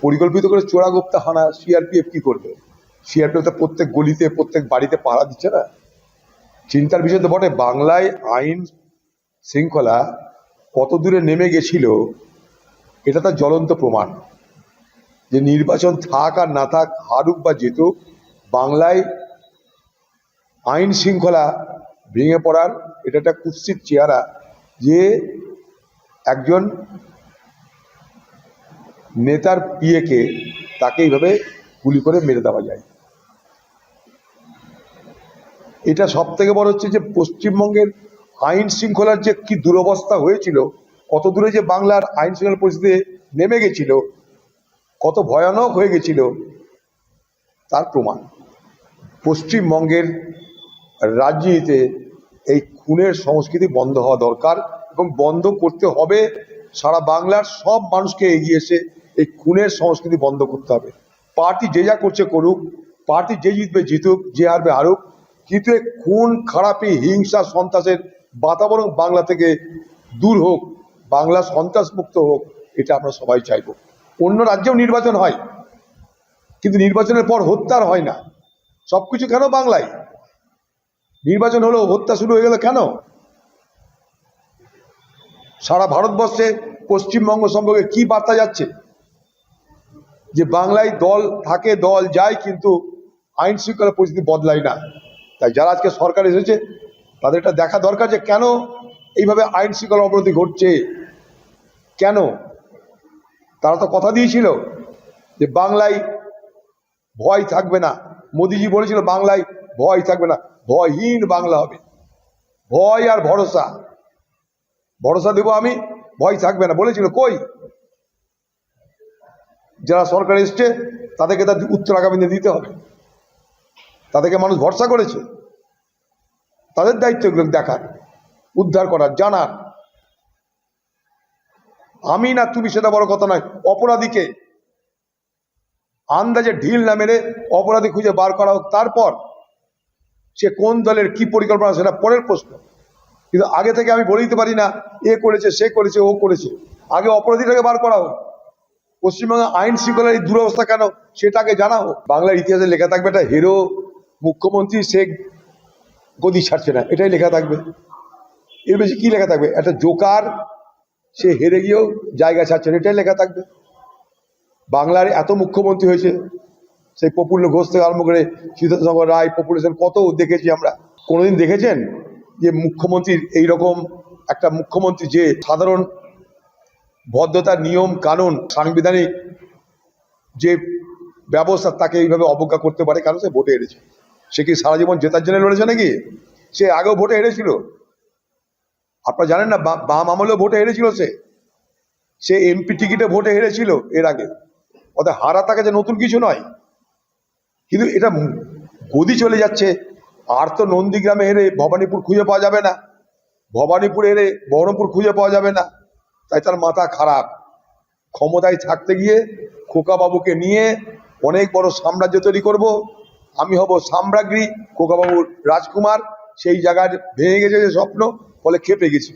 পরিকল্পিত করে চোরাগোপ্তা হানা সিআরপিএফ কি করবে? সিআরপিএফ তো প্রত্যেক গলিতে প্রত্যেক বাড়িতে পাহারা দিচ্ছে না। চিন্তার বিষয় তো বটে, বাংলায় আইন শৃঙ্খলা কত দূরে নেমে গেছিল এটা তার জ্বলন্ত প্রমাণ। যে নির্বাচন থাক আর না থাক, হারুক বা জিতুক, বাংলায় আইন শৃঙ্খলা ভেঙে পড়ার এটা একটা কুৎসিত চেহারা যে একজন নেতার পিএকে তাকে এইভাবে গুলি করে মেরে দেওয়া যায়। এটা সব থেকে বড় হচ্ছে যে পশ্চিমবঙ্গের আইন শৃঙ্খলার যে কি দুরবস্থা হয়েছিল, কত দূরে যে বাংলার আইন শৃঙ্খলা পরিস্থিতি নেমে গেছিল, কত ভয়ানক হয়ে গেছিল তার প্রমাণ। পশ্চিমবঙ্গের রাজনীতিতে এই খুনের সংস্কৃতি বন্ধ হওয়া দরকার এবং বন্ধ করতে হবে। সারা বাংলার সব মানুষকে এগিয়ে এসে এই খুনের সংস্কৃতি বন্ধ করতে হবে। পার্টি যে যা করছে করুক, পার্টি যে জিতবে জিতুক, যে হারবে হারুক, কিন্তু এই খুন খারাপি হিংসা সন্ত্রাসের বাতাবরণ বাংলা থেকে দূর হোক, বাংলা সন্ত্রাস মুক্ত হোক, এটা আমরা সবাই চাইব। অন্য রাজ্যেও নির্বাচন হয়, কিন্তু নির্বাচনের পর হত্যার হয় না। সবকিছু কেন বাংলায়? নির্বাচন হলো, হত্যা শুরু হয়ে গেল কেন? সারা ভারতবর্ষে পশ্চিমবঙ্গ সম্পর্কে কি বার্তা যাচ্ছে? যে বাংলায় দল থাকে দল যায়, কিন্তু আইন শৃঙ্খলা পরিস্থিতি বদলায় না। তাই যারা আজকে সরকার এসেছে তাদের এটা দেখা দরকার যে কেন এইভাবে আইন শৃঙ্খলার অবনতি ঘটছে, কেন? তারা তো কথা দিয়েছিল যে বাংলায় ভয় থাকবে না। মোদিজি বলেছিল বাংলায় ভয় থাকবে না, ভয়হীন বাংলা হবে। ভয় আর ভরসা, ভরসা দেবো আমি, ভয় থাকবে না বলেছিল। কই? যারা সরকার এসছে তাদেরকে তার উত্তর আগামী দিনে দিতে হবে। তাদেরকে মানুষ ভরসা করেছে, তাদের দায়িত্ব এগুলো দেখার, উদ্ধার করার, জানার। আমি না তুমি সেটা বড় কথা নয়, অপরাধীকে আন্দাজে ঢিল না মেরে অপরাধী খুঁজে বার করা হোক, তারপর সে কোন দলের কি পরিকল্পনা সেটা পরের প্রশ্ন। কিন্তু আগে থেকে আমি বলে দিতে পারি না এ করেছে সে করেছে ও করেছে। আগে অপরাধীটাকে বার করা হোক। পশ্চিমবঙ্গে আইন শৃঙ্খলার এই দুরবস্থা কেন সেটাকে জানা হোক। বাংলার ইতিহাসে লেখা থাকবে একটা হিরো মুখ্যমন্ত্রী, সে গদি ছাড়ছে না, এটাই লেখা থাকবে। এর বেশি কি লেখা থাকবে? একটা জোকার, সে হেরে গিয়েও জায়গা ছাড়ছে না, এটাই লেখা থাকবে। বাংলার এত মুখ্যমন্ত্রী হয়েছে, সেই প্রফুল্ল ঘোষ থেকে আরম্ভ করে সীতাশঙ্কর রায়, পপুলেশন কত দেখেছি আমরা। কোনোদিন দেখেছেন যে মুখ্যমন্ত্রীর এইরকম একটা মুখ্যমন্ত্রী যে সাধারণ ভদ্রতার নিয়ম কানুন সাংবিধানিক যে ব্যবস্থা তাকে এইভাবে অবজ্ঞা করতে পারে? কারণ সে ভোটে হেরেছে। সে কি সারা জীবন জেতার জন্য লড়েছে নাকি? সে আগেও ভোটে হেরেছিল। আপনারা জানেন না, বাম আমলেও ভোটে হেরেছিল। সে এমপি টিকিটে ভোটে হেরেছিল এর আগে। ওদের হারা তাকে যে নতুন কিছু নয়, কিন্তু এটা গদি চলে যাচ্ছে। আর তো নন্দীগ্রামে হেরে ভবানীপুর খুঁজে পাওয়া যাবে না, ভবানীপুর হেরে বহরমপুর খুঁজে পাওয়া যাবে না। তাই তার মাথা খারাপ। ক্ষমতায় থাকতে গিয়ে খোকাবাবুকে নিয়ে অনেক বড় সাম্রাজ্য তৈরি করব, আমি হব সাম্রাজ্ঞী, খোকাবাবুর রাজকুমার। সেই জায়গায় ভেঙে গেছে যে স্বপ্ন, ফলে খেপে গেছি।